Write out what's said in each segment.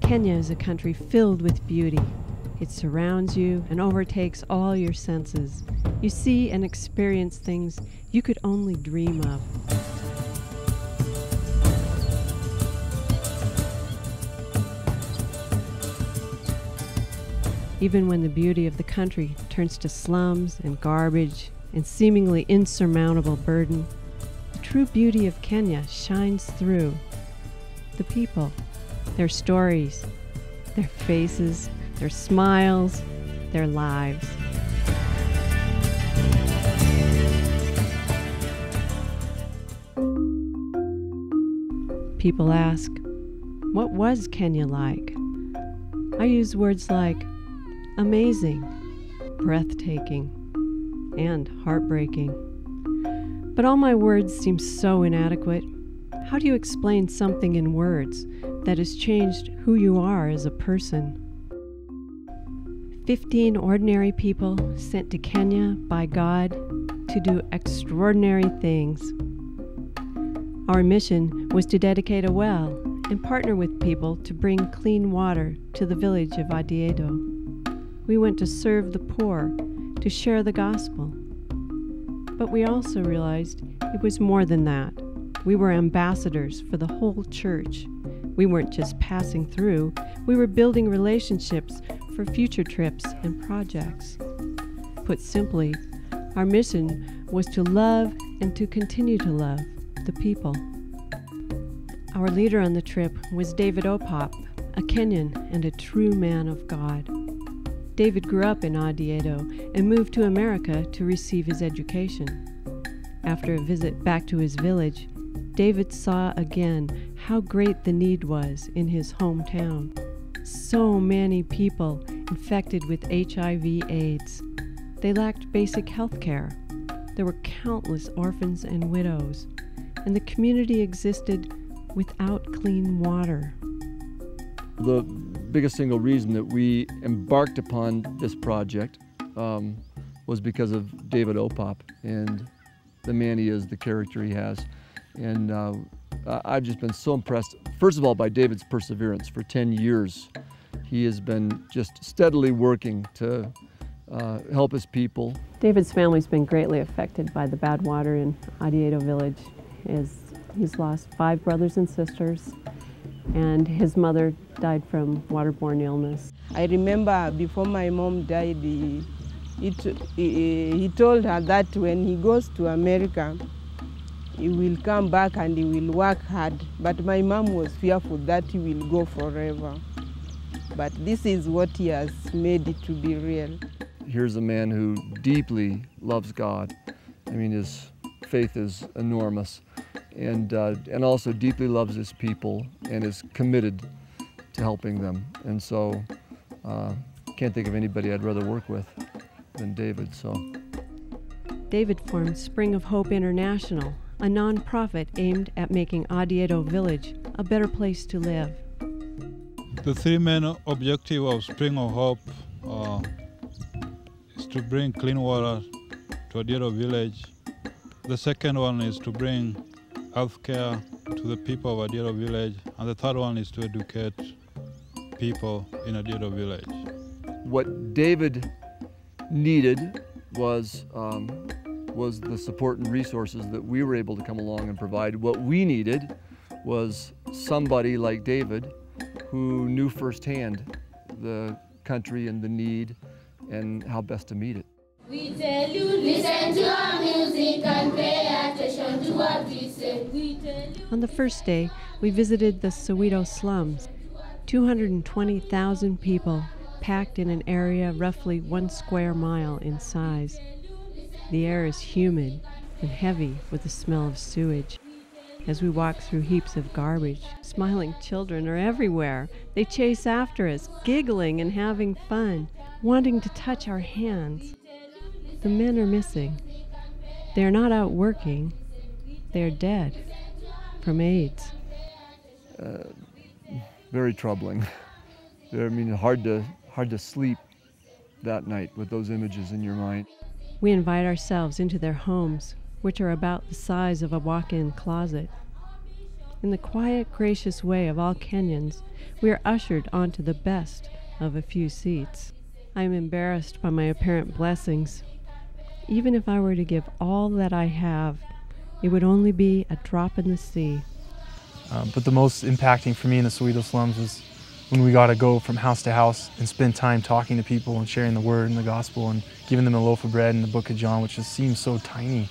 Kenya is a country filled with beauty. It surrounds you and overtakes all your senses. You see and experience things you could only dream of. Even when the beauty of the country turns to slums and garbage and seemingly insurmountable burden, the true beauty of Kenya shines through. The people, their stories, their faces, their smiles, their lives. People ask, what was Kenya like? I use words like amazing, breathtaking, and heartbreaking. But all my words seem so inadequate. How do you explain something in words that has changed who you are as a person? 15 ordinary people sent to Kenya by God to do extraordinary things. Our mission was to dedicate a well and partner with people to bring clean water to the village of Adiedo. We went to serve the poor, to share the gospel. But we also realized it was more than that. We were ambassadors for the whole church. We weren't just passing through, we were building relationships for future trips and projects. Put simply, our mission was to love and to continue to love the people. Our leader on the trip was David Opap, a Kenyan and a true man of God. David grew up in Adiedo and moved to America to receive his education. After a visit back to his village, David saw again how great the need was in his hometown. So many people infected with HIV/AIDS. They lacked basic health care. There were countless orphans and widows, and the community existed without clean water. The biggest single reason that we embarked upon this project was because of David Opap and the man he is, the character he has. And I've just been so impressed, first of all, by David's perseverance. For 10 years, he has been just steadily working to help his people. David's family's been greatly affected by the bad water in Adiedo village. He's lost 5 brothers and sisters, and his mother died from waterborne illness. I remember before my mom died, he told her that when he goes to America, he will come back and he will work hard. But my mom was fearful that he will go forever. But this is what he has made it to be real. Here's a man who deeply loves God. I mean, his faith is enormous, and also deeply loves his people and is committed to helping them. And so, can't think of anybody I'd rather work with than David. So, David formed Spring of Hope International, a non-profit aimed at making Adiedo village a better place to live. The 3 main objectives of Spring of Hope is to bring clean water to Adiedo village. The second one is to bring health care to the people of Adiedo village. And the third one is to educate people in Adiedo village. What David needed was the support and resources that we were able to come along and provide. What we needed was somebody like David who knew firsthand the country and the need and how best to meet it. We tell you, listen to our music and pay attention to what we say. On the first day, we visited the Soweto slums. 220,000 people packed in an area roughly 1 square mile in size. The air is humid and heavy with the smell of sewage. As we walk through heaps of garbage, smiling children are everywhere. They chase after us, giggling and having fun, wanting to touch our hands. The men are missing. They are not out working. They are dead from AIDS. Very troubling. I mean, hard to sleep that night with those images in your mind. We invite ourselves into their homes, which are about the size of a walk-in closet. In the quiet, gracious way of all Kenyans, we are ushered onto the best of a few seats. I am embarrassed by my apparent blessings. Even if I were to give all that I have, it would only be a drop in the sea. But the most impacting for me in the Soweto slums was when we got to go from house to house and spend time talking to people and sharing the word and the gospel and giving them a loaf of bread and the book of John, which just seems so tiny,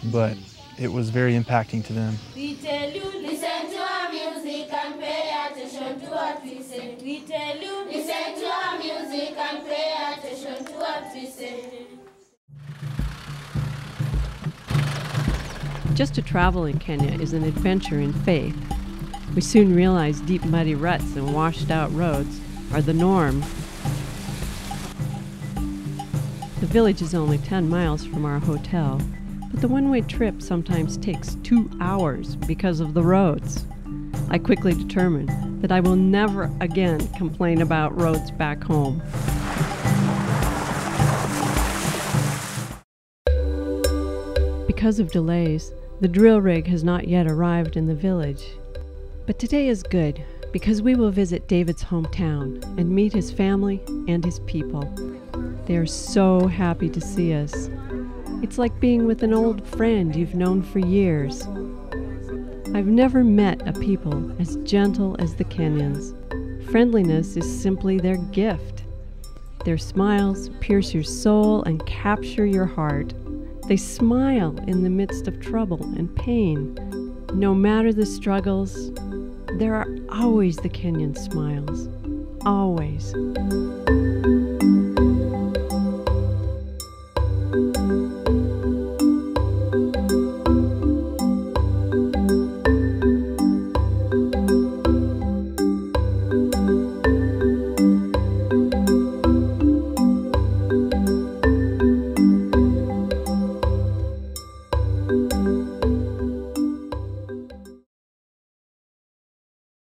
but it was very impacting to them. We tell you, listen to our music and pay attention to what we say. We tell you, listen to our music and pay attention to what we say. Just to travel in Kenya is an adventure in faith. We soon realize deep muddy ruts and washed out roads are the norm. The village is only 10 miles from our hotel, but the one-way trip sometimes takes 2 hours because of the roads. I quickly determined that I will never again complain about roads back home. Because of delays, the drill rig has not yet arrived in the village. But today is good because we will visit David's hometown and meet his family and his people. They are so happy to see us. It's like being with an old friend you've known for years. I've never met a people as gentle as the Kenyans. Friendliness is simply their gift. Their smiles pierce your soul and capture your heart. They smile in the midst of trouble and pain. No matter the struggles, there are always the Kenyan smiles. Always.